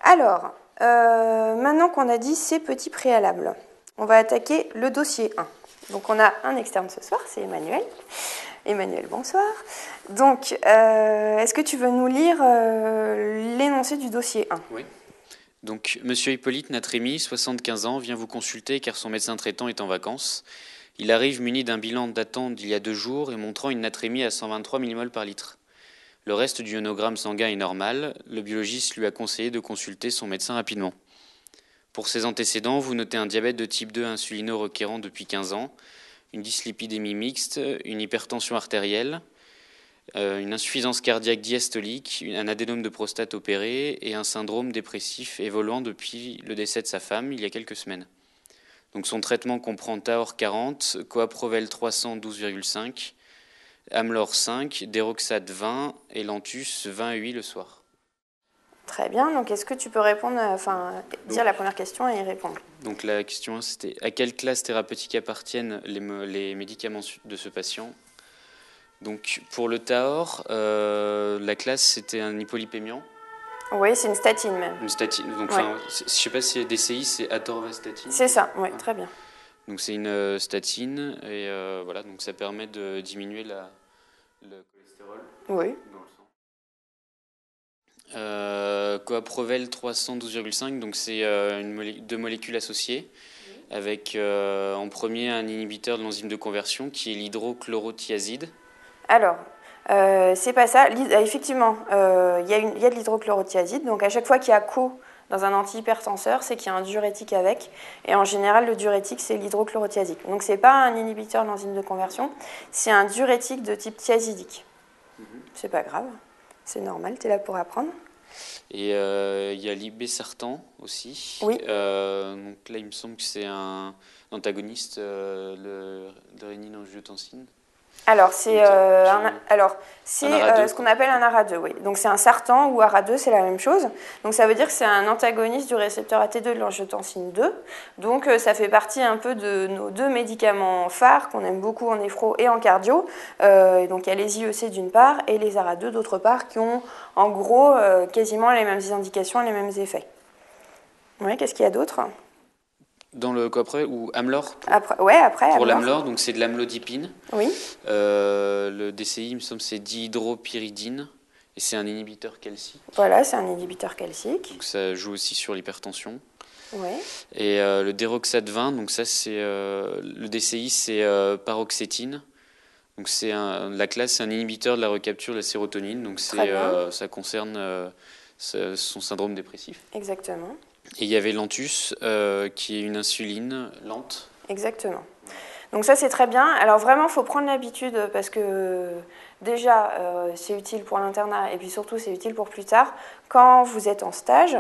Alors, maintenant qu'on a dit ces petits préalables, on va attaquer le dossier 1. Donc, on a un externe ce soir, c'est Emmanuel. Emmanuel, bonsoir. Donc, est-ce que tu veux nous lire l'énoncé du dossier 1 ? Oui. Donc, Monsieur Hippolyte Natrémy, 75 ans, vient vous consulter car son médecin traitant est en vacances. Il arrive muni d'un bilan datant d'il y a 2 jours et montrant une natrémie à 123 mmol par litre. Le reste du ionogramme sanguin est normal. Le biologiste lui a conseillé de consulter son médecin rapidement. Pour ses antécédents, vous notez un diabète de type 2 insulino-requérant depuis 15 ans, une dyslipidémie mixte, une hypertension artérielle, une insuffisance cardiaque diastolique, un adénome de prostate opéré et un syndrome dépressif évoluant depuis le décès de sa femme il y a quelques semaines. Donc son traitement comprend Taor 40, Coaprovel 300 12,5, Amlor 5, Deroxate 20 et Lantus 20 UI le soir. Très bien, donc est-ce que tu peux répondre, dire la première question et y répondre ? Donc la question c'était à quelle classe thérapeutique appartiennent les médicaments de ce patient ? Donc pour le Taor, la classe c'était un hypolipémiant. Oui, c'est une statine même. Une statine. Donc ouais. Je ne sais pas si c'est DCI, c'est atorvastatine. C'est ça, oui, très bien. Donc c'est une statine et voilà, donc ça permet de diminuer le cholestérol oui. dans le sang. Coaprovel 300 12,5, donc c'est deux molécules associées avec en premier un inhibiteur de l'enzyme de conversion qui est l'hydrochlorothiazide. Alors, c'est pas ça. Effectivement, il y a de l'hydrochlorothiazide. Donc, à chaque fois qu'il y a co dans un antihypertenseur, c'est qu'il y a un diurétique avec. Et en général, le diurétique, c'est l'hydrochlorothiazique. Donc, c'est pas un inhibiteur de l'enzyme de conversion, c'est un diurétique de type thiazidique. C'est pas grave, c'est normal, tu es là pour apprendre. Et il y a l'ibésartan aussi. Oui. Donc là, il me semble que c'est un antagoniste de rénine-angiotensine. Alors, c'est ARA2, ce qu'on appelle un ARA2, oui. Donc, c'est un sartan ou ARA2, c'est la même chose. Donc, ça veut dire que c'est un antagoniste du récepteur AT2 de l'angiotensine 2. Donc, ça fait partie un peu de nos 2 médicaments phares qu'on aime beaucoup en néphro et en cardio. Donc, il y a les IEC d'une part et les ARA2 d'autre part qui ont, en gros, quasiment les mêmes indications et les mêmes effets. Oui, qu'est-ce qu'il y a d'autre ? Dans le Coaprovel ou Amlor après pour l'Amlor, donc c'est de l'amlodipine. Oui. Le DCI, il me semble, c'est dihydropyridine et c'est un inhibiteur calcique. Voilà, c'est un inhibiteur calcique. Donc ça joue aussi sur l'hypertension. Oui. Et le Deroxate 20, donc ça c'est le DCI, c'est paroxétine. Donc la classe, c'est un inhibiteur de la recapture de la sérotonine. Donc ça concerne son syndrome dépressif. Exactement. Et il y avait Lantus, qui est une insuline lente. Exactement. Donc ça, c'est très bien. Alors vraiment, il faut prendre l'habitude parce que déjà, c'est utile pour l'internat et puis surtout, c'est utile pour plus tard. Quand vous êtes en stage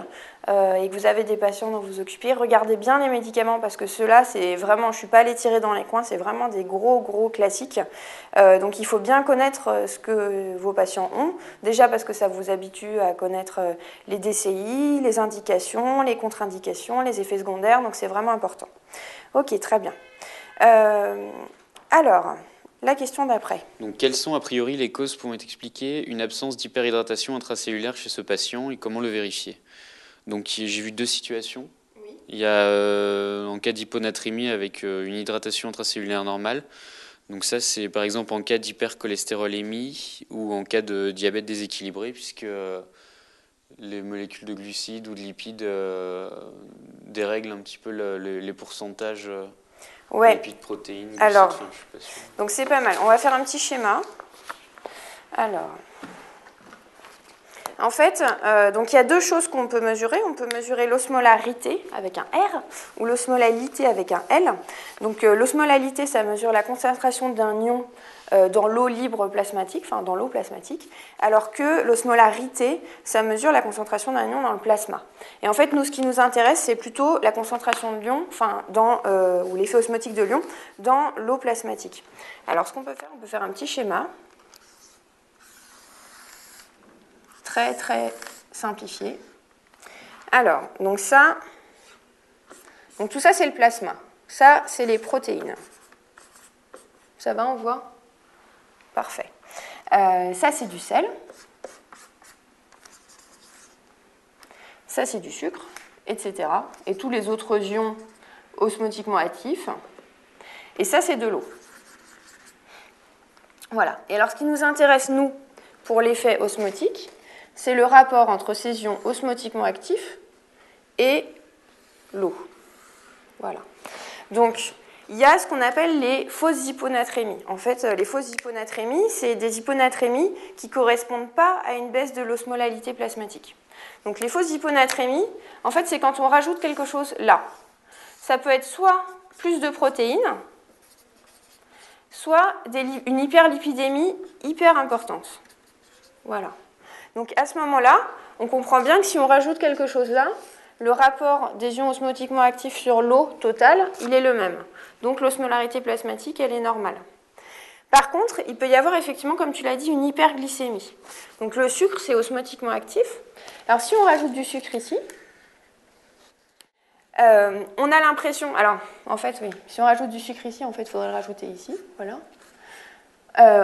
et que vous avez des patients dont vous occupez, regardez bien les médicaments parce que ceux-là, c'est vraiment, je ne suis pas allée tirer dans les coins, c'est vraiment des gros classiques. Donc il faut bien connaître ce que vos patients ont. Déjà parce que ça vous habitue à connaître les DCI, les indications, les contre-indications, les effets secondaires. Donc c'est vraiment important. Ok, très bien. Alors, la question d'après. Donc, quelles sont a priori les causes pouvant expliquer une absence d'hyperhydratation intracellulaire chez ce patient et comment le vérifier ? Donc, j'ai vu 2 situations. Oui. Il y a en cas d'hyponatrémie avec une hydratation intracellulaire normale. Donc ça, c'est par exemple en cas d'hypercholestérolémie ou en cas de diabète déséquilibré, puisque les molécules de glucides ou de lipides dérèglent un petit peu les pourcentages. Ouais. Lipides, protéines, glucides, alors, je suis pas sûre. Donc c'est pas mal. On va faire un petit schéma. Alors, en fait, donc il y a 2 choses qu'on peut mesurer. On peut mesurer l'osmolarité avec un R ou l'osmolalité avec un L. Donc l'osmolalité, ça mesure la concentration d'un ion dans l'eau libre plasmatique, enfin dans l'eau plasmatique, alors que l'osmolarité, ça mesure la concentration d'un ion dans le plasma. Et en fait, nous, ce qui nous intéresse, c'est plutôt la concentration de l'ion, ou l'effet osmotique de l'ion dans l'eau plasmatique. Alors, ce qu'on peut faire, on peut faire un petit schéma, très simplifié. Alors, donc tout ça, c'est le plasma. Ça, c'est les protéines. Ça va, on voit ? Parfait. Ça, c'est du sel. Ça, c'est du sucre, etc. Et tous les autres ions osmotiquement actifs. Et ça, c'est de l'eau. Voilà. Et alors, ce qui nous intéresse, nous, pour l'effet osmotique, c'est le rapport entre ces ions osmotiquement actifs et l'eau. Voilà. Donc, il y a ce qu'on appelle les fausses hyponatrémies. En fait, les fausses hyponatrémies, c'est des hyponatrémies qui ne correspondent pas à une baisse de l'osmolalité plasmatique. Donc, les fausses hyponatrémies, en fait, c'est quand on rajoute quelque chose là. Ça peut être soit plus de protéines, soit une hyperlipidémie hyper importante. Voilà. Donc, à ce moment-là, on comprend bien que si on rajoute quelque chose là, le rapport des ions osmotiquement actifs sur l'eau totale, il est le même. Donc l'osmolarité plasmatique, elle est normale. Par contre, il peut y avoir effectivement, comme tu l'as dit, une hyperglycémie. Donc le sucre, c'est osmotiquement actif. Alors si on rajoute du sucre ici, on a l'impression... Alors, en fait, oui, si on rajoute du sucre ici, en fait, il faudrait le rajouter ici. Voilà.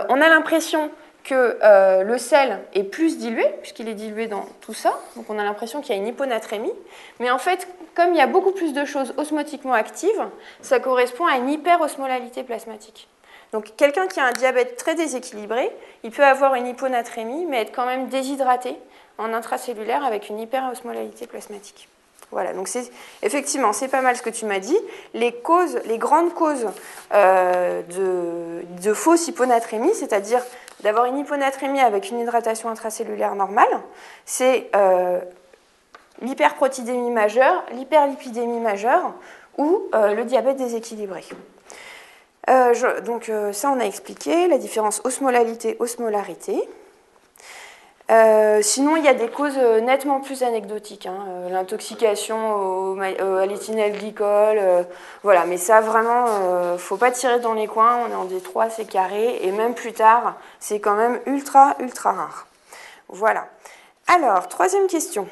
On a l'impression que le sel est plus dilué, puisqu'il est dilué dans tout ça. Donc on a l'impression qu'il y a une hyponatrémie. Mais en fait, comme il y a beaucoup plus de choses osmotiquement actives, ça correspond à une hyperosmolalité plasmatique. Donc quelqu'un qui a un diabète très déséquilibré, il peut avoir une hyponatrémie, mais être quand même déshydraté en intracellulaire avec une hyperosmolalité plasmatique. Voilà, donc effectivement, c'est pas mal ce que tu m'as dit. Les grandes causes de fausse hyponatrémie, c'est-à-dire d'avoir une hyponatrémie avec une hydratation intracellulaire normale, c'est l'hyperprotidémie majeure, l'hyperlipidémie majeure ou le diabète déséquilibré. Donc ça, on a expliqué la différence osmolalité-osmolarité. Sinon, il y a des causes nettement plus anecdotiques, hein, l'intoxication à l'éthynylglycol, voilà, mais ça vraiment, faut pas tirer dans les coins, on est en D3, c'est carré, et même plus tard, c'est quand même ultra rare. Voilà. Alors, troisième question.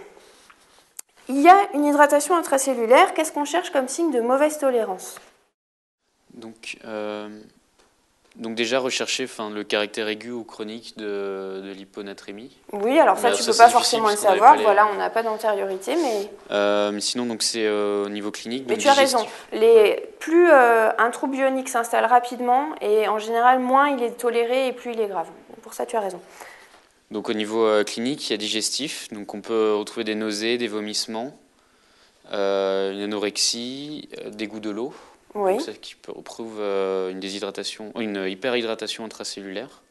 Il y a une hydratation intracellulaire, qu'est-ce qu'on cherche comme signe de mauvaise tolérance ? Donc déjà rechercher le caractère aigu ou chronique de l'hyponatrémie. Oui, alors ça, tu ne peux pas forcément le savoir, voilà, on n'a pas d'antériorité, mais... Sinon, donc c'est au niveau clinique. Mais tu as raison, plus un trouble ionique s'installe rapidement, et en général, moins il est toléré et plus il est grave. Pour ça, tu as raison. Donc au niveau clinique, il y a digestif, donc on peut retrouver des nausées, des vomissements, une anorexie, dégoût de l'eau. Oui. Donc ça qui prouve une hyperhydratation intracellulaire.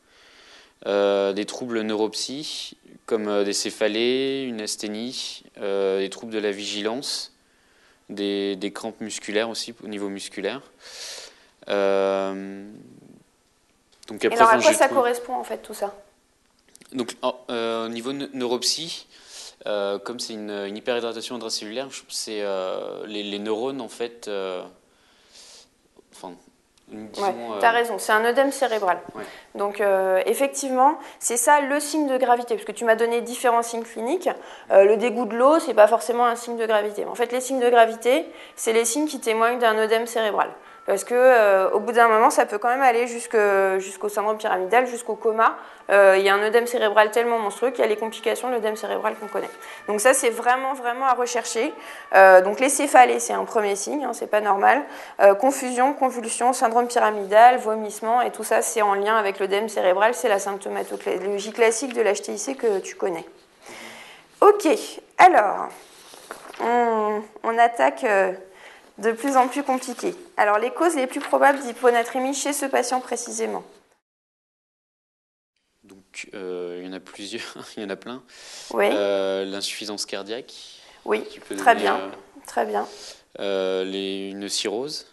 Des troubles neuropsy, comme des céphalées, une asthénie, des troubles de la vigilance, des crampes musculaires aussi au niveau musculaire. Donc après, et alors à quoi ça correspond en fait tout ça ? Donc au niveau neuropsy, comme c'est une hyperhydratation intracellulaire, c'est les neurones en fait... Ouais, tu as raison, c'est un œdème cérébral. Ouais. Donc effectivement, c'est ça le signe de gravité, parce que tu m'as donné différents signes cliniques. Le dégoût de l'eau, c'est pas forcément un signe de gravité. En fait, les signes de gravité, c'est les signes qui témoignent d'un œdème cérébral. Parce que au bout d'un moment, ça peut quand même aller jusqu'au syndrome pyramidal, jusqu'au coma. Il y a un œdème cérébral tellement monstrueux qu'il y a les complications de l'œdème cérébral qu'on connaît. Donc ça, c'est vraiment à rechercher. Donc les céphalées, c'est un premier signe, hein, c'est pas normal. Confusion, convulsion, syndrome pyramidal, vomissement, et tout ça, c'est en lien avec l'œdème cérébral. C'est la symptomatologie classique de l'HTIC que tu connais. Ok, alors, on attaque... de plus en plus compliqué. Alors, les causes les plus probables d'hyponatrémie chez ce patient précisément. Donc, il y en a plusieurs, il y en a plein. Oui. L'insuffisance cardiaque. Oui, très bien. Très bien. Une cirrhose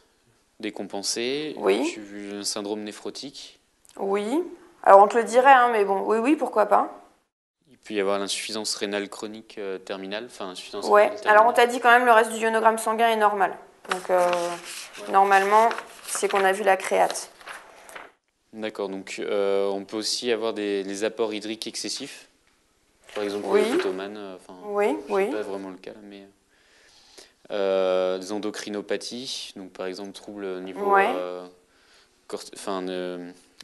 décompensée. Oui. Un syndrome néphrotique. Oui. Alors, on te le dirait, hein, mais bon, oui, pourquoi pas. Il peut y avoir l'insuffisance rénale chronique terminale. Ouais, alors on t'a dit quand même le reste du ionogramme sanguin est normal. Donc, normalement, c'est qu'on a vu la créate. D'accord, donc on peut aussi avoir des apports hydriques excessifs. Par exemple, pour les mythomanes. Oui. C'est pas vraiment le cas, mais... des endocrinopathies, donc par exemple, troubles au niveau...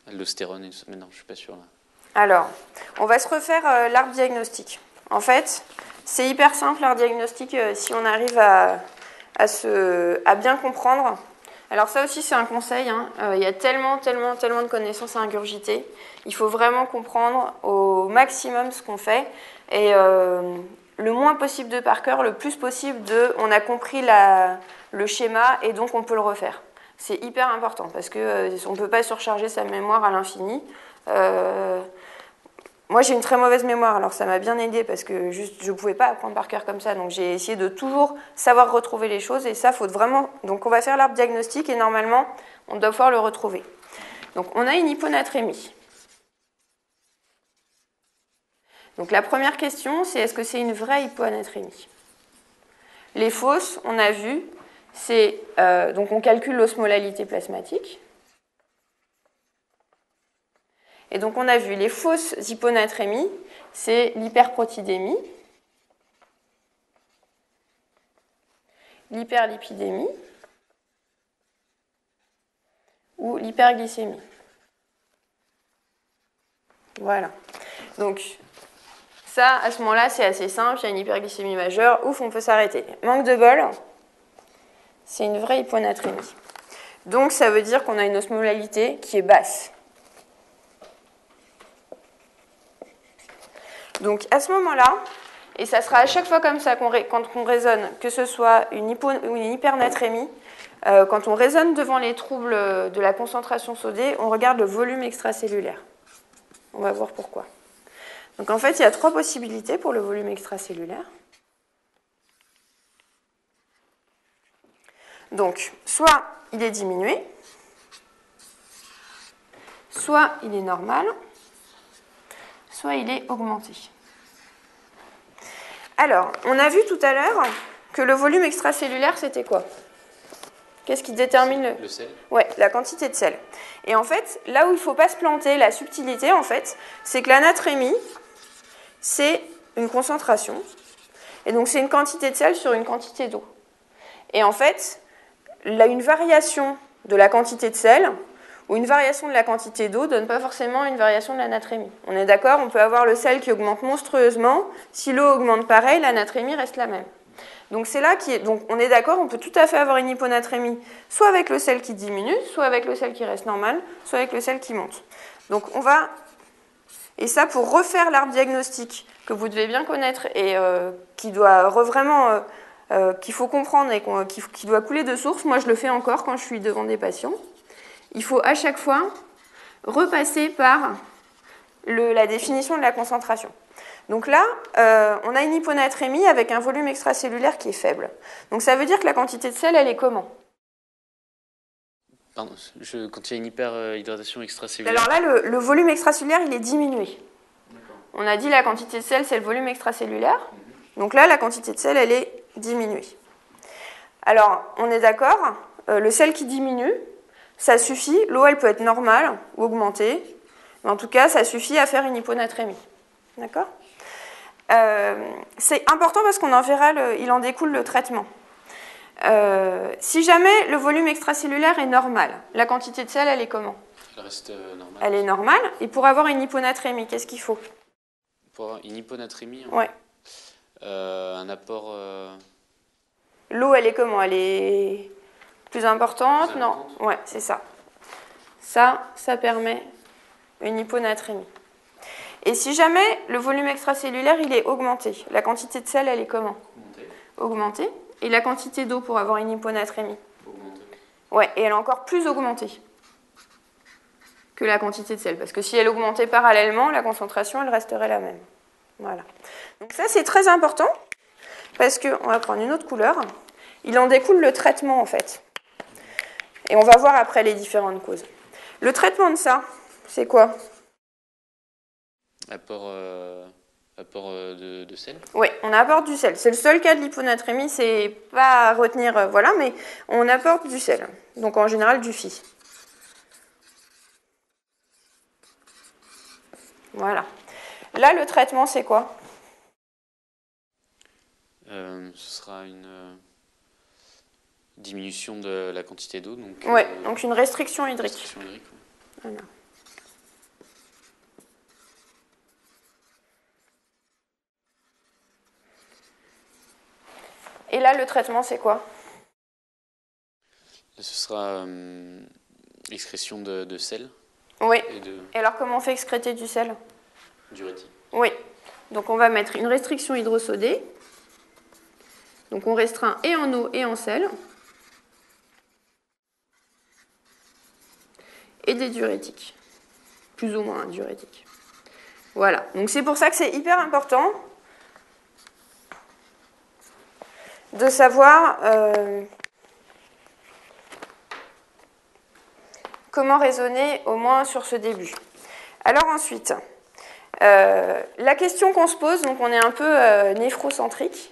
aldostérone, mais non, je suis pas sûr là. Alors, on va se refaire l'arbre diagnostique. En fait, C'est hyper simple leur diagnostic si on arrive à bien comprendre. Alors ça aussi c'est un conseil, hein. Il y a tellement de connaissances à ingurgiter. Il faut vraiment comprendre au maximum ce qu'on fait et le moins possible de par cœur, le plus possible de on a compris le schéma et donc on peut le refaire. C'est hyper important parce qu'on ne peut pas surcharger sa mémoire à l'infini. Moi, j'ai une très mauvaise mémoire, alors ça m'a bien aidé parce que juste, je ne pouvais pas apprendre par cœur comme ça. Donc, j'ai essayé de toujours savoir retrouver les choses et ça, faut vraiment... Donc, on va faire l'arbre diagnostic et normalement, on doit pouvoir le retrouver. Donc, on a une hyponatrémie. Donc, la première question, c'est est-ce que c'est une vraie hyponatrémie? Les fausses, on a vu, c'est... donc, on calcule l'osmolalité plasmatique. Et donc, on a vu les fausses hyponatrémies, c'est l'hyperprotidémie, l'hyperlipidémie ou l'hyperglycémie. Voilà. Donc, ça, à ce moment-là, c'est assez simple. Il y a une hyperglycémie majeure. Ouf, on peut s'arrêter. Manque de bol, c'est une vraie hyponatrémie. Donc, ça veut dire qu'on a une osmolalité qui est basse. Donc à ce moment-là, et ça sera à chaque fois comme ça quand on raisonne, que ce soit une ou une hypernatrémie, quand on raisonne devant les troubles de la concentration sodée, on regarde le volume extracellulaire. On va voir pourquoi. Donc en fait, il y a 3 possibilités pour le volume extracellulaire. Donc, soit il est diminué, soit il est normal, soit il est augmenté. Alors, on a vu tout à l'heure que le volume extracellulaire, c'était quoi? Qu'est-ce qui détermine le sel? Ouais, la quantité de sel. Et en fait, là où il ne faut pas se planter, la subtilité, en fait, c'est que l'anatrémie, c'est une concentration. Et donc, c'est une quantité de sel sur une quantité d'eau. Et en fait, là, une variation de la quantité de sel ou une variation de la quantité d'eau ne donne pas forcément une variation de l'anatrémie. On est d'accord, on peut avoir le sel qui augmente monstrueusement. Si l'eau augmente pareil, l'anatrémie reste la même. Donc c'est là donc on est d'accord, on peut tout à fait avoir une hyponatrémie, soit avec le sel qui diminue, soit avec le sel qui reste normal, soit avec le sel qui monte. Donc on va... Et ça, pour refaire l'arbre diagnostic que vous devez bien connaître et qui doit vraiment... qu'il faut comprendre et qui doit couler de source, moi je le fais encore quand je suis devant des patients. Il faut à chaque fois repasser par la définition de la concentration. Donc là, on a une hyponatrémie avec un volume extracellulaire qui est faible. Donc ça veut dire que la quantité de sel, elle est comment? Pardon, quand il y a une hyperhydratation extracellulaire... Alors là, le volume extracellulaire, il est diminué. On a dit la quantité de sel, c'est le volume extracellulaire. Donc là, la quantité de sel, elle est diminuée. Alors, on est d'accord, le sel qui diminue, ça suffit, l'eau elle peut être normale ou augmentée, mais en tout cas ça suffit à faire une hyponatrémie. D'accord? C'est important parce qu'on en verra, il en découle le traitement. Si jamais le volume extracellulaire est normal, la quantité de sel elle est comment? Elle reste normale. Elle est normale, et pour avoir une hyponatrémie, qu'est-ce qu'il faut? Pour avoir une hyponatrémie, ouais. Un apport... L'eau elle est comment? Elle est... plus importante? Non, ouais, c'est ça. Ça permet une hyponatrémie. Et si jamais le volume extracellulaire il est augmenté, la quantité de sel elle est comment? Augmentée. Et la quantité d'eau pour avoir une hyponatrémie? Augmentée. Ouais, et elle est encore plus augmentée que la quantité de sel. Parce que si elle augmentait parallèlement, la concentration elle resterait la même. Voilà. Donc ça c'est très important parce qu'on va prendre une autre couleur. Il en découle le traitement en fait. Et on va voir après les différentes causes. Le traitement de ça, c'est quoi? Apport de sel? Oui, on apporte du sel. C'est le seul cas de l'hyponatrémie, c'est pas à retenir, voilà, mais on apporte du sel. Donc en général du Phi. Voilà. Là, le traitement, c'est quoi? Ce sera une diminution de la quantité d'eau. Oui, donc une restriction hydrique. Restriction hydrique, ouais. Voilà. Et là, le traitement, c'est quoi? Ce sera excrétion de sel. Oui. Et alors, comment on fait excréter du sel? Diurétique. Oui. Donc, on va mettre une restriction hydrosodée. Donc, on restreint et en eau et en sel. Et des diurétiques. Plus ou moins un diurétique. Voilà. Donc, c'est pour ça que c'est hyper important de savoir comment raisonner au moins sur ce début. Alors ensuite, la question qu'on se pose, donc on est un peu néphrocentrique,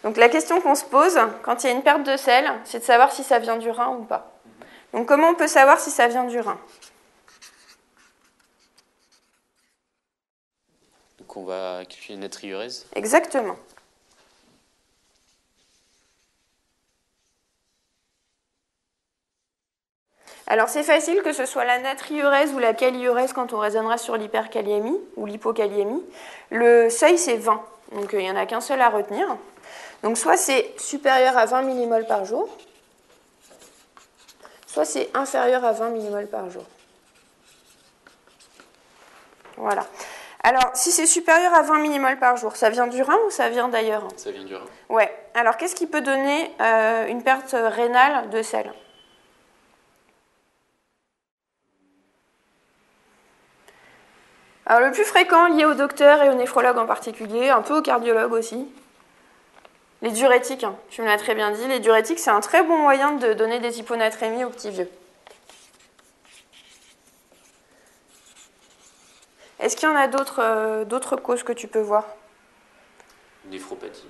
donc la question qu'on se pose quand il y a une perte de sel, c'est de savoir si ça vient du rein ou pas. Donc comment on peut savoir si ça vient du rein? Donc on va calculer une natriurèse. Exactement. Alors c'est facile que ce soit la natriurèse ou la kaliurèse quand on raisonnera sur l'hyperkaliémie ou l'hypokaliémie. Le seuil c'est 20, donc il n'y en a qu'un seul à retenir. Donc soit c'est supérieur à 20 millimoles par jour, soit c'est inférieur à 20 millimoles par jour. Voilà. Alors si c'est supérieur à 20 millimoles par jour, ça vient du rein ou ça vient d'ailleurs? Ça vient du rein. Ouais. Alors qu'est-ce qui peut donner une perte rénale de sel? Alors, le plus fréquent lié au docteur et au néphrologue en particulier, un peu au cardiologue aussi, les diurétiques, hein, tu me l'as très bien dit, les diurétiques c'est un très bon moyen de donner des hyponatrémies aux petits vieux. Est-ce qu'il y en a d'autres causes que tu peux voir? Néphropathie.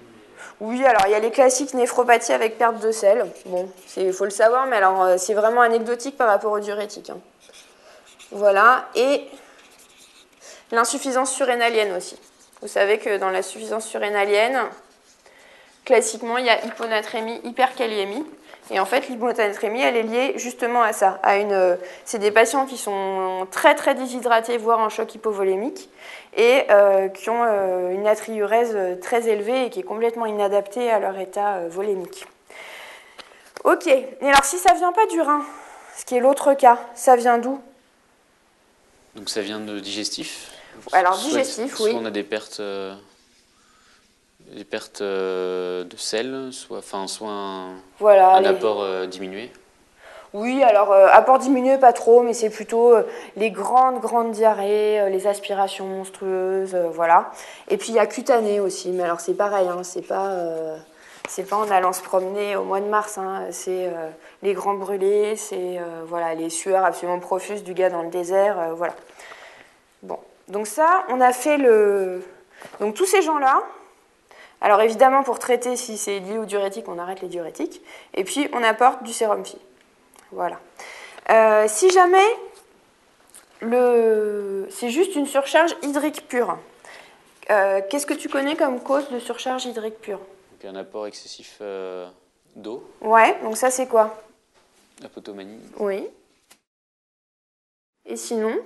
Oui, alors il y a les classiques néphropathie avec perte de sel. Bon, il faut le savoir, mais alors c'est vraiment anecdotique par rapport aux diurétiques. Hein. Voilà, et l'insuffisance surrénalienne aussi. Vous savez que dans l'insuffisance surrénalienne, classiquement, il y a hyponatrémie, hyperkaliémie. Et en fait, l'hyponatrémie, elle est liée justement à ça. C'est des patients qui sont très très déshydratés, voire en choc hypovolémique, et qui ont une natriurèse très élevée et qui est complètement inadaptée à leur état volémique. Ok, et alors si ça ne vient pas du rein, ce qui est l'autre cas, ça vient d'où? Donc ça vient de digestif. Alors digestif, oui. Soit on a des pertes de sel, soit un apport diminué. Oui, alors apport diminué, pas trop, mais c'est plutôt les grandes diarrhées, les aspirations monstrueuses, voilà. Et puis il y a cutané aussi, mais alors c'est pareil, hein, c'est pas en allant se promener au mois de mars, hein, c'est les grands brûlés, c'est voilà, les sueurs absolument profuses du gars dans le désert, voilà. Bon, donc ça, on a fait donc tous ces gens-là. Alors évidemment, pour traiter, si c'est lié au diurétique, on arrête les diurétiques. Et puis, on apporte du sérum Phi. Voilà. Si jamais c'est juste une surcharge hydrique pure, qu'est-ce que tu connais comme cause de surcharge hydrique pure? Donc un apport excessif d'eau. Ouais, donc ça c'est quoi? La potomanie. Oui. Et sinon?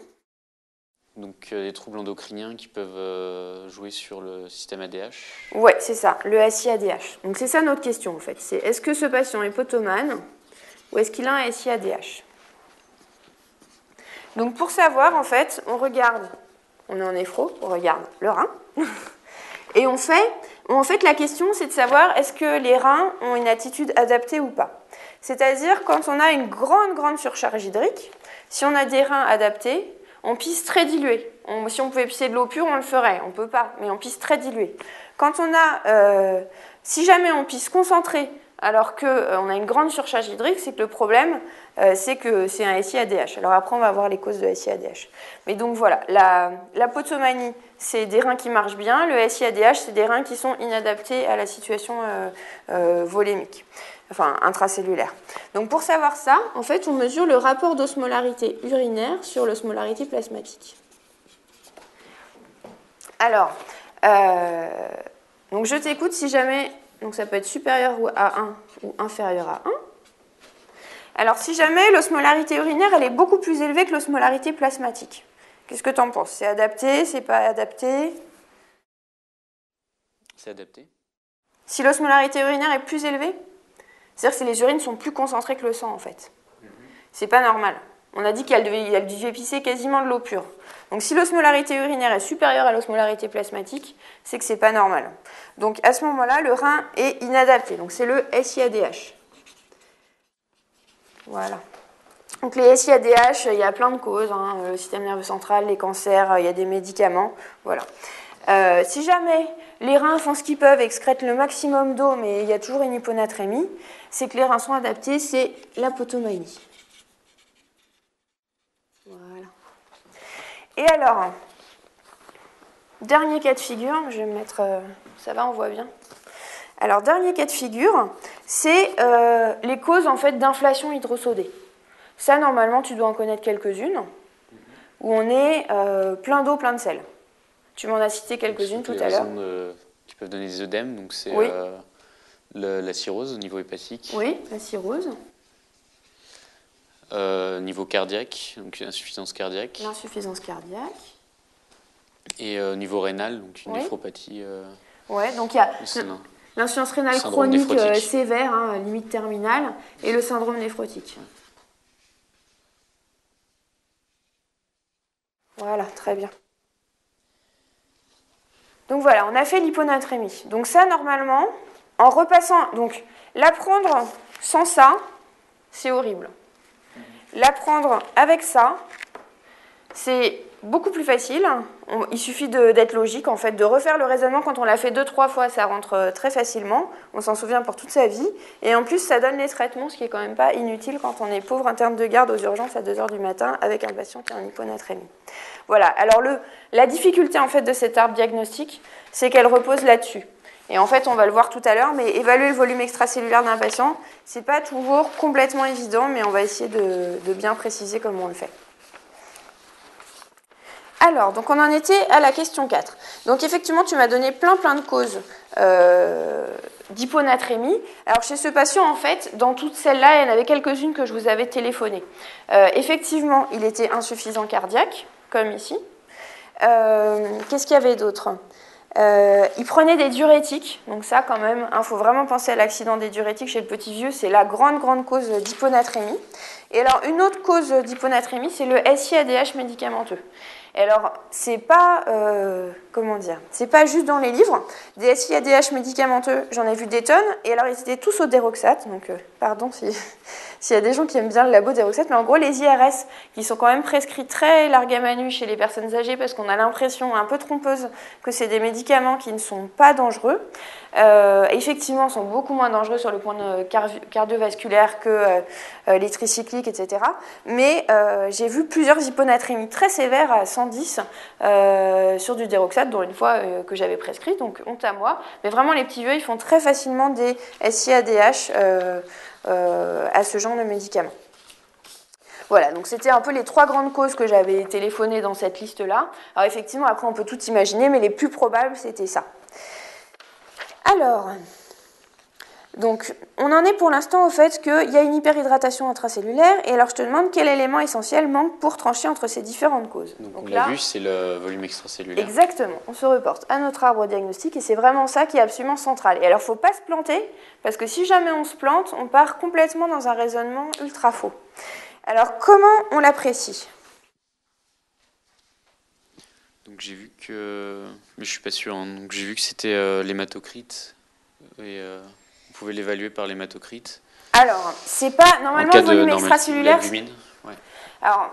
Donc des troubles endocriniens qui peuvent jouer sur le système ADH. Ouais, c'est ça, le SI-ADH. Donc c'est ça notre question en fait. C'est est-ce que ce patient est potomane ou est-ce qu'il a un SI-ADH? Donc pour savoir en fait, on est en néphro, on regarde le rein. Et en fait la question c'est de savoir est-ce que les reins ont une attitude adaptée ou pas. C'est-à-dire quand on a une grande surcharge hydrique, si on a des reins adaptés, on pisse très dilué. Si on pouvait pisser de l'eau pure, on le ferait. On ne peut pas, mais on pisse très dilué. Si jamais on pisse concentré, alors qu'on a une grande surcharge hydrique, c'est que le problème, c'est que c'est un SI-ADH. Alors après, on va voir les causes de SI-ADH. Mais donc voilà, la potomanie, c'est des reins qui marchent bien. Le SI-ADH, c'est des reins qui sont inadaptés à la situation volémique. Enfin intracellulaire. Donc pour savoir ça, en fait, on mesure le rapport d'osmolarité urinaire sur l'osmolarité plasmatique. Alors, donc je t'écoute si jamais, donc ça peut être supérieur à 1 ou inférieur à 1. Alors si jamais l'osmolarité urinaire, elle est beaucoup plus élevée que l'osmolarité plasmatique. Qu'est-ce que tu en penses? C'est adapté? C'est pas adapté? C'est adapté. Si l'osmolarité urinaire est plus élevée, c'est-à-dire que les urines sont plus concentrées que le sang, en fait. C'est pas normal. On a dit qu'elle devait pisser quasiment de l'eau pure. Donc si l'osmolarité urinaire est supérieure à l'osmolarité plasmatique, c'est que c'est pas normal. Donc à ce moment-là, le rein est inadapté. Donc c'est le SIADH. Voilà. Donc les SIADH, il y a plein de causes, hein, le système nerveux central, les cancers, il y a des médicaments. Voilà. Si jamais les reins font ce qu'ils peuvent, excrètent le maximum d'eau, mais il y a toujours une hyponatrémie, c'est que les reins sont adaptés, c'est la potomanie. Voilà. Et alors, dernier cas de figure, je vais me mettre, ça va, on voit bien. Alors, dernier cas de figure, c'est les causes en fait d'inflation hydrosodée. Ça, normalement, tu dois en connaître quelques-unes, où on est plein d'eau, plein de sel. Tu m'en as cité quelques-unes tout à l'heure. Qui peuvent donner des œdèmes, donc c'est oui. La cirrhose au niveau hépatique. Oui, la cirrhose. Niveau cardiaque, donc insuffisance cardiaque. L'insuffisance cardiaque. Et niveau rénal, donc une néphropathie. Ouais, donc il y a l'insuffisance rénale chronique sévère, hein, limite terminale, et le syndrome néphrotique. Voilà, très bien. Donc voilà, on a fait l'hyponatrémie. Donc ça, normalement, en repassant, donc l'apprendre sans ça, c'est horrible. L'apprendre avec ça, c'est beaucoup plus facile. Il suffit d'être logique, en fait, de refaire le raisonnement. Quand on l'a fait 2-3 fois, ça rentre très facilement. On s'en souvient pour toute sa vie. Et en plus, ça donne les traitements, ce qui est quand même pas inutile quand on est pauvre interne de garde aux urgences à 2h du matin avec un patient qui est en hyponatrémie. Voilà. Alors, la difficulté, en fait, de cette arbre diagnostique, c'est qu'elle repose là-dessus. Et en fait, on va le voir tout à l'heure, mais évaluer le volume extracellulaire d'un patient, c'est pas toujours complètement évident, mais on va essayer de bien préciser comment on le fait. Alors, donc on en était à la question 4. Donc effectivement, tu m'as donné plein de causes d'hyponatrémie. Alors chez ce patient, en fait, dans toutes celles-là, il y en avait quelques-unes que je vous avais téléphonées. Effectivement, il était insuffisant cardiaque, comme ici. Qu'est-ce qu'il y avait d'autre ? Il prenait des diurétiques, donc ça quand même, il faut vraiment penser à l'accident des diurétiques chez le petit vieux, c'est la grande cause d'hyponatrémie. Et alors une autre cause d'hyponatrémie, c'est le SIADH médicamenteux. Et alors, c'est pas, c'est pas juste dans les livres. Des SIADH médicamenteux, j'en ai vu des tonnes, et alors ils étaient tous au déroxate, donc pardon s'il y a des gens qui aiment bien le labo déroxate, mais en gros les IRS, qui sont quand même prescrits très larga manu chez les personnes âgées, parce qu'on a l'impression un peu trompeuse que c'est des médicaments qui ne sont pas dangereux, effectivement sont beaucoup moins dangereux sur le point cardiovasculaire que les tricycliques, etc. Mais j'ai vu plusieurs hyponatrémies très sévères à 110 sur du déroxate, dont une fois que j'avais prescrit, donc honte à moi. Mais vraiment, les petits vieux, ils font très facilement des SIADH à ce genre de médicaments. Voilà, donc c'était un peu les 3 grandes causes que j'avais téléphonées dans cette liste-là. Alors effectivement, après, on peut tout imaginer, mais les plus probables, c'était ça. Alors, donc, on en est pour l'instant au fait qu'il y a une hyperhydratation intracellulaire, et alors je te demande quel élément essentiel manque pour trancher entre ces différentes causes. Donc on l'a vu, c'est le volume extracellulaire. Exactement, on se reporte à notre arbre diagnostique, et c'est vraiment ça qui est absolument central. Et alors, il ne faut pas se planter, parce que si jamais on se plante, on part complètement dans un raisonnement ultra faux. Alors, comment on l'apprécie ? Donc j'ai vu que, mais je suis pas sûr, hein. Donc j'ai vu que c'était l'hématocrite, et vous pouvez l'évaluer par l'hématocrite. Alors, c'est pas normalement le volume extracellulaire. Ouais. Alors,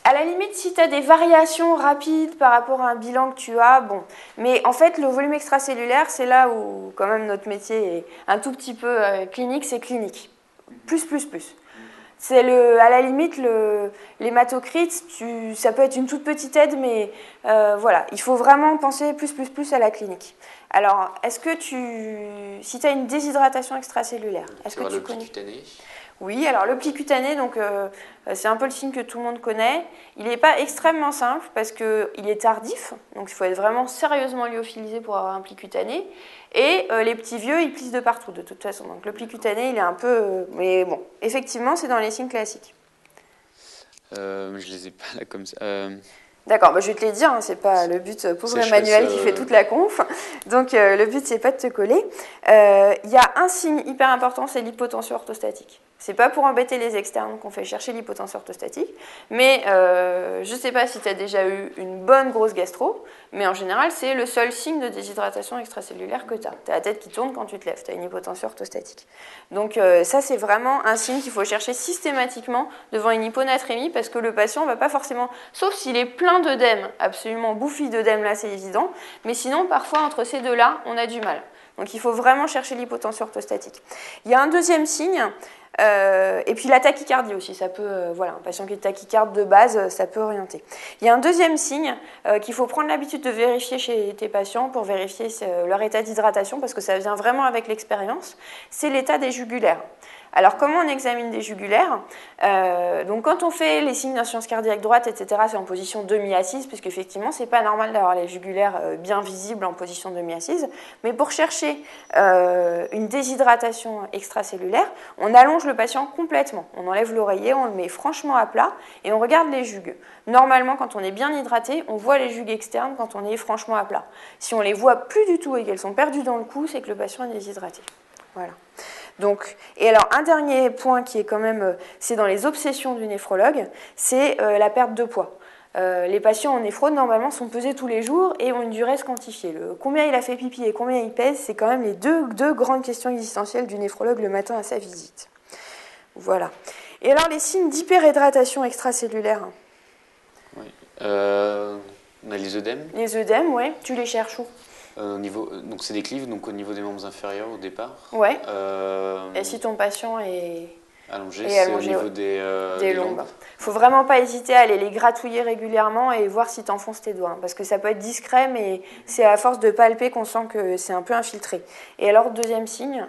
à la limite, si tu as des variations rapides par rapport à un bilan que tu as, bon. Mais en fait, le volume extracellulaire, c'est là où quand même notre métier est un tout petit peu clinique, c'est clinique. Plus. C'est à la limite, l'hématocrite, ça peut être une toute petite aide, mais voilà, il faut vraiment penser plus à la clinique. Alors, est-ce que si tu as une déshydratation extracellulaire, est-ce que tu le connais ? pli cutané ? Oui, alors le pli cutané, donc, c'est un peu le signe que tout le monde connaît. Il n'est pas extrêmement simple parce qu'il est tardif, donc il faut être vraiment sérieusement lyophilisé pour avoir un pli cutané. Et les petits vieux, ils plissent de partout de toute façon. Donc le pli cutané, il est un peu... mais bon, effectivement, c'est dans les signes classiques. Je les ai pas là comme ça. D'accord, bah, je vais te les dire, hein, c'est pas le but, pauvre Emmanuel qui fait toute la conf. Donc le but, c'est pas de te coller. Il y a un signe hyper important, c'est l'hypotension orthostatique. C'est pas pour embêter les externes qu'on fait chercher l'hypotension orthostatique, mais je sais pas si tu as déjà eu une bonne grosse gastro, mais en général, c'est le seul signe de déshydratation extracellulaire que tu as. Tu as la tête qui tourne quand tu te lèves, tu as une hypotension orthostatique. Donc ça, c'est vraiment un signe qu'il faut chercher systématiquement devant une hyponatrémie, parce que le patient va pas forcément, sauf s'il est plein d'œdème, absolument bouffi d'œdème, là c'est évident, mais sinon, parfois, entre ces deux-là, on a du mal. Donc il faut vraiment chercher l'hypotension orthostatique. Il y a un deuxième signe, et puis la tachycardie aussi, ça peut, voilà, un patient qui est tachycarde de base, ça peut orienter. Il y a un deuxième signe qu'il faut prendre l'habitude de vérifier chez tes patients pour vérifier leur état d'hydratation, parce que ça vient vraiment avec l'expérience, c'est l'état des jugulaires. Alors, comment on examine des jugulaires? Donc, quand on fait les signes d'insuffisance cardiaque droite, etc., c'est en position demi-assise, puisqu'effectivement, c'est pas normal d'avoir les jugulaires bien visibles en position demi-assise. Mais pour chercher une déshydratation extracellulaire, on allonge le patient complètement. On enlève l'oreiller, on le met franchement à plat et on regarde les jugues. Normalement, quand on est bien hydraté, on voit les jugues externes quand on est franchement à plat. Si on les voit plus du tout et qu'elles sont perdues dans le cou, c'est que le patient est déshydraté. Voilà. Donc, et alors un dernier point qui est quand même, c'est dans les obsessions du néphrologue, c'est la perte de poids. Les patients en néphrose normalement sont pesés tous les jours et ont une duresse quantifiée. Combien il a fait pipi et combien il pèse, c'est quand même les deux grandes questions existentielles du néphrologue le matin à sa visite. Voilà. Et alors les signes d'hyperhydratation extracellulaire? Oui. On a les œdèmes. Les œdèmes, ouais. Tu les cherches où? Donc c'est des clives, donc au niveau des membres inférieurs au départ. Ouais. Et si ton patient est allongé, c'est au niveau des lombes. Il ne faut vraiment pas hésiter à aller les gratouiller régulièrement et voir si tu enfonces tes doigts. Parce que ça peut être discret, mais c'est à force de palper qu'on sent que c'est un peu infiltré. Et alors, deuxième signe?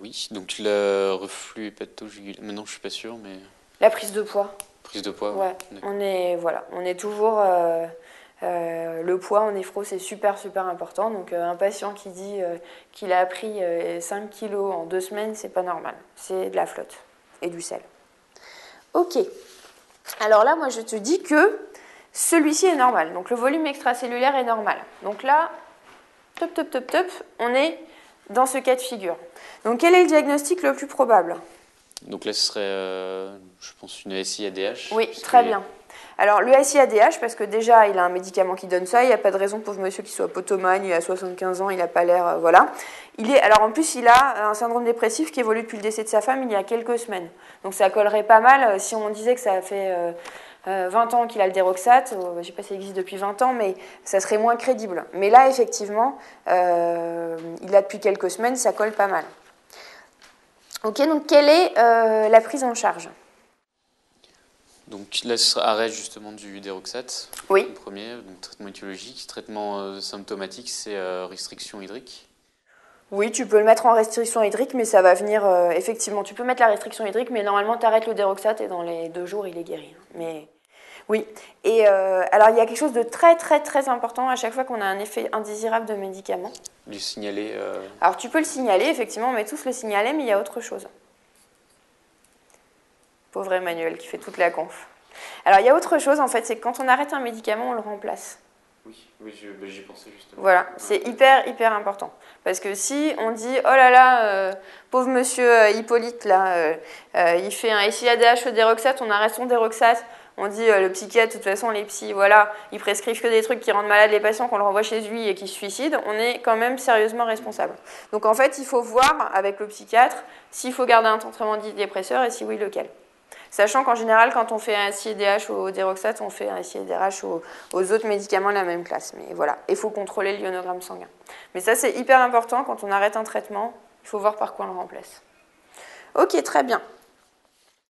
Oui, donc le reflux hépatogugulaire. Maintenant, je ne suis pas sûr, mais... La prise de poids. Prise de poids, ouais. On est toujours... le poids en néphro, c'est super important. Donc un patient qui dit qu'il a pris 5 kilos en 2 semaines, c'est pas normal. C'est de la flotte et du sel. Ok. Alors là, moi, je te dis que celui-ci est normal. Donc le volume extracellulaire est normal. Donc là, top, on est dans ce cas de figure. Donc quel est le diagnostic le plus probable? Donc là, ce serait, je pense, une SI-ADH. Oui, très bien. Alors, le SI-ADH, parce que déjà, il a un médicament qui donne ça, il n'y a pas de raison, pauvre monsieur, qu'il soit potomane, il a 75 ans, il n'a pas l'air, voilà. Alors, en plus, il a un syndrome dépressif qui évolue depuis le décès de sa femme il y a quelques semaines. Donc, ça collerait pas mal si on disait que ça fait 20 ans qu'il a le Deroxate, je ne sais pas si ça existe depuis 20 ans, mais ça serait moins crédible. Mais là, effectivement, il a depuis quelques semaines, ça colle pas mal. Ok, donc quelle est la prise en charge? Donc là, ce sera arrêt justement du Deroxate. Oui. Le premier, donc traitement étiologique. Traitement symptomatique, c'est restriction hydrique. Oui, tu peux le mettre en restriction hydrique, mais ça va venir, effectivement. Tu peux mettre la restriction hydrique, mais normalement, tu arrêtes le Deroxate et dans les 2 jours, il est guéri. Mais oui. Et alors, il y a quelque chose de très important à chaque fois qu'on a un effet indésirable de médicament. Le signaler. Alors, tu peux le signaler, effectivement, on met tous le signaler, mais il y a autre chose. Pauvre Emmanuel qui fait toute la conf. Alors, il y a autre chose, en fait, c'est que quand on arrête un médicament, on le remplace. Oui, j'y pensais justement. Voilà, c'est hyper important. Parce que si on dit, oh là là, pauvre monsieur Hippolyte, là, il fait un SI-ADH au Deroxate, on arrête son Deroxate, on dit, le psychiatre, de toute façon, les psys, voilà, ils prescrivent que des trucs qui rendent malades les patients, qu'on le renvoie chez lui et qui se suicident, on est quand même sérieusement responsable. Donc, en fait, il faut voir avec le psychiatre s'il faut garder un traitement antidépresseur et si oui, lequel. Sachant qu'en général, quand on fait un SI-ADH au Deroxate, on fait un SI-ADH aux autres médicaments de la même classe. Mais voilà, il faut contrôler le ionogramme sanguin. Mais ça, c'est hyper important. Quand on arrête un traitement, il faut voir par quoi on le remplace. Ok, très bien.